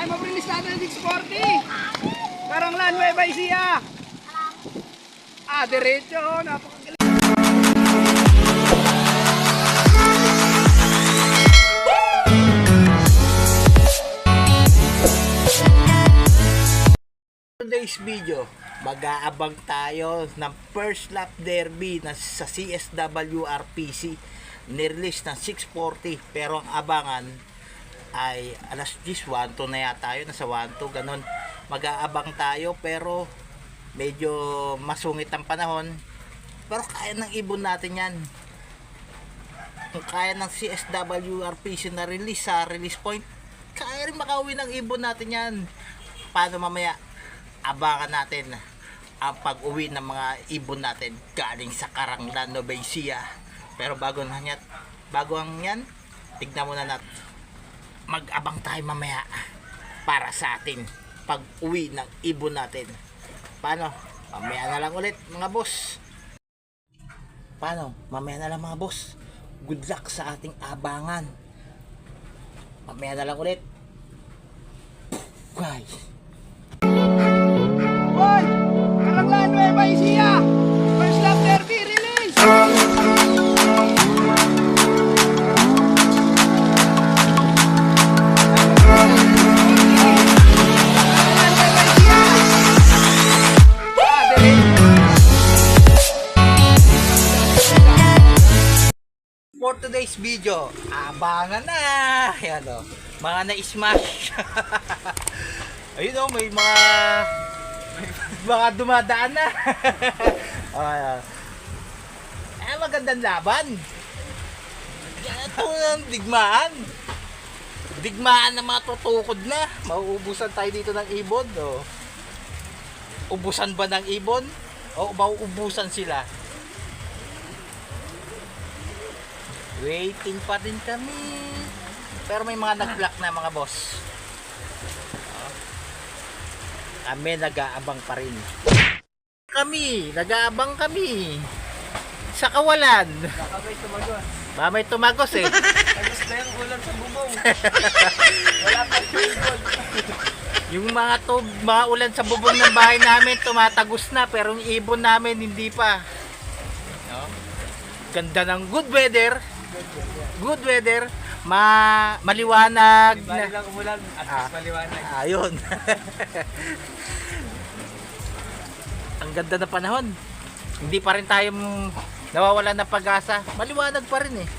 Ay, maprilis natin ng 640. Parang La Nueva Ecija. Diretso. Napakagaling. Today's video, mag-aabang tayo ng first lap derby na sa CSW RPC. Nirelease ng 640 pero ang abangan ay alas 10, 1-2 na yata yun, nasa 1-2 ganun. Mag-aabang tayo pero medyo masungit ang panahon, pero kaya ng ibon natin yan. Kung kaya ng CSW RPC na release sa release point, kaya rin makauwi ng ibon natin yan. Paano mamaya? Abangan natin ang pag-uwi ng mga ibon natin galing sa Karanglan, Nueva Ecija. Pero bago ang yan, tignan muna natin. Mag-abang tayo mamaya para sa atin pag-uwi ng ibon natin. Paano? Mamaya na lang ulit mga boss. Paano? Mamaya na lang mga boss. Good luck sa ating abangan. Mamaya na lang ulit. Guys. Hoy! Karanglan, Nueva Ecija! First lap derby release! For today's video, abangan na! Ayan o, mga na-smash! Ayun o, may mga dumadaan na. Magandang laban. Ito ang digmaan na matutukod na. Mauubusan tayo dito ng ibon. Ubusan ba ng ibon o mauubusan sila? Waiting pa din kami, pero may mga nag-block na mga boss. Kami nag-aabang pa rin. Nag-aabang kami sa kawalan. Baka may tumagos eh. Tagos na yung ulan sa bubong. Wala pa ibon. Yung mga ulan sa bubong ng bahay namin tumatagos na, pero yung ibon namin hindi pa. No? Ganda ng good weather. Maliwanag Di ba lang umulan at maliwanag. Ayun. Ang ganda ng panahon. Hindi pa rin tayo nawawalan ng pag-asa. Maliwanag pa rin eh.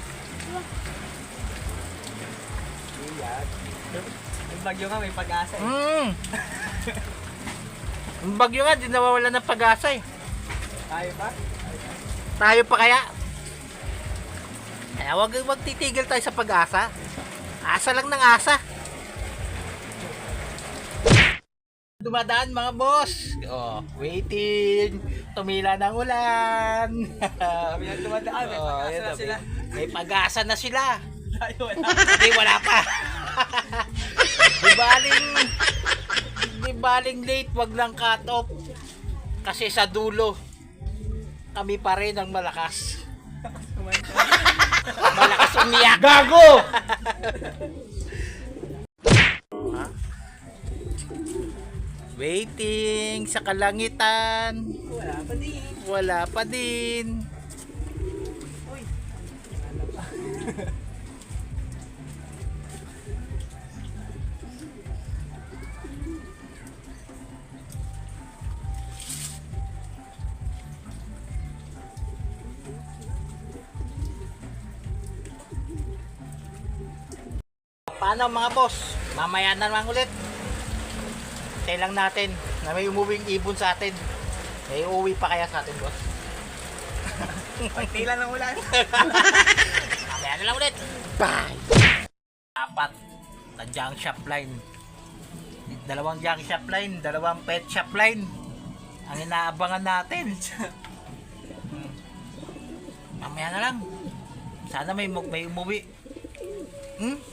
Yung bagyo nga may pag-asa eh. Yung bagyo nga di nawawalan ng pag-asa eh. Tayo ba? Tayo pa kaya? Kaya wag titigil tayo sa pag-asa. Asa lang ng asa. Dumadaan mga boss. Waiting. Tumila ng ulan. Kami ang dumadaan. May pag-asa na sila. May pag-asa na sila. Tayo wala. Hindi, wala pa. Di baling late, wag lang cut off. Kasi sa dulo, kami pa rin ang malakas. Malakas umiyak. Gago! Waiting sa kalangitan. Wala pa din. Uy. Paano mga boss? Mamaya na naman ulit. Hintay lang natin na may umuwing ibon sa atin. May uuwi pa kaya sa atin, boss? Pagtila ng ulan. Mamaya na lang ulit. Bye! Apat na junk shop line. Dalawang junk shop line, dalawang pet shop line. Ang inaabangan natin. Mamaya na lang. Sana may umuwi.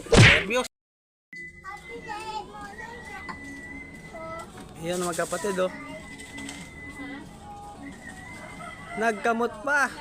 Nervyos. Yan magkapatid oh. Nagkamot pa.